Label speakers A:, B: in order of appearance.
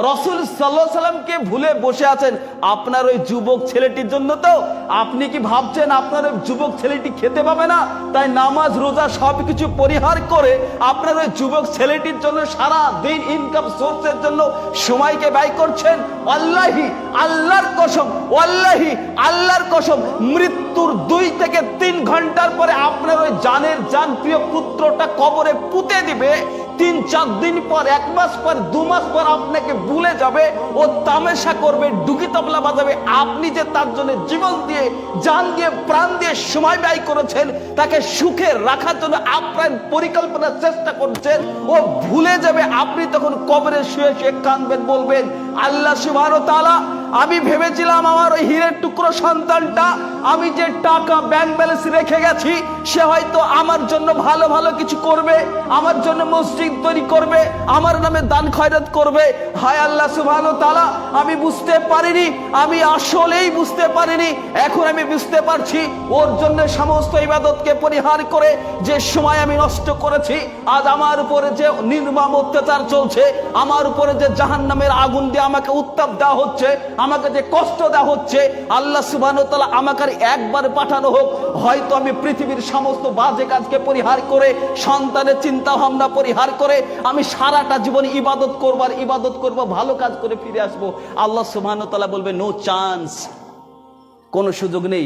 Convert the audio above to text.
A: রাসূল সাল্লাল্লাহু আলাইহি সাল্লামকে ভুলে বসে আছেন আপনার ওই যুবক ছেলেটির জন্য। তো আপনি কি ভাবছেন আপনার ওই যুবক ছেলেটি খেতে পাবে না, তাই নামাজ রোজা সবকিছু পরিহার করে আপনার ওই যুবক ছেলেটির জন্য সারা দিন ইনকাম সোর্সের জন্য সময়কে ব্যয় করছেন? আল্লাহি, আল্লাহর কসম, ওয়াল্লাহি, আল্লাহর কসম, মৃত্যুর 2 থেকে 3 ঘন্টার পরে আপনার ওই জানের জান প্রিয় পুত্রটা কবরে পুঁতে দিবে। 3-4 দিন পর, 1 মাস পর, 2 মাস পর আপনাকে ভুলে যাবে, ও তামাশা করবে, ডুগি তবলা বাজাবে। আপনি যে তার জন্য জীবন দিয়ে, জান দিয়ে, প্রাণ দিয়ে সময় ব্যয় করেছেন, তাকে সুখে রাখার জন্য আপ্রাণ পরিকল্পনার চেষ্টা করছেন, ও ভুলে যাবে। আপনি তখন কবরে শুয়ে শুয়ে কাঁদবেন, বলবেন আল্লাহ সুবহানাহু ওয়া তাআলা, আমি ভেবেছিলাম আমার ওই হীরের টুকরো সন্তানটা, আমি যে টাকা ব্যাংক ব্যালেন্স রেখে গেছি, সে হয়তো আমার জন্য ভালো ভালো কিছু করবে, আমার জন্য মসজিদ তৈরি করবে, আমার নামে দান খয়রাত করবে। হায় আল্লাহ সুবহানাহু ওয়া তাআলা, আমি বুঝতে পারিনি, আমি আসলেই বুঝতে পারিনি। এখন আমি বুঝতে পারছি, ওর জন্য সমস্ত ইবাদতকে পরিহার করে যে সময় আমি নষ্ট করেছি, আজ আমার উপরে যে নির্মম অত্যাচার চলছে, আমার উপরে যে জাহান্নামের আগুন দিয়ে আমাকে উত্তাপ দেওয়া হচ্ছে, আমাকে যে কষ্ট দেওয়া হচ্ছে, আল্লাহ সুবহানাহু ওয়া তাআলা আমাকে একবার পাঠানো হোক, হয়তো আমি পৃথিবীর সমস্ত বাজে কাজকে পরিহার করে, সন্তানের চিন্তা ভাবনা পরিহার করে আমি সারাটা জীবন ইবাদত করব, ভালো কাজ করে ফিরে আসবো। আল্লাহ সুবহানাহু ওয়া তাআলা বলবে নো চান্স, কোনো সুযোগ নেই।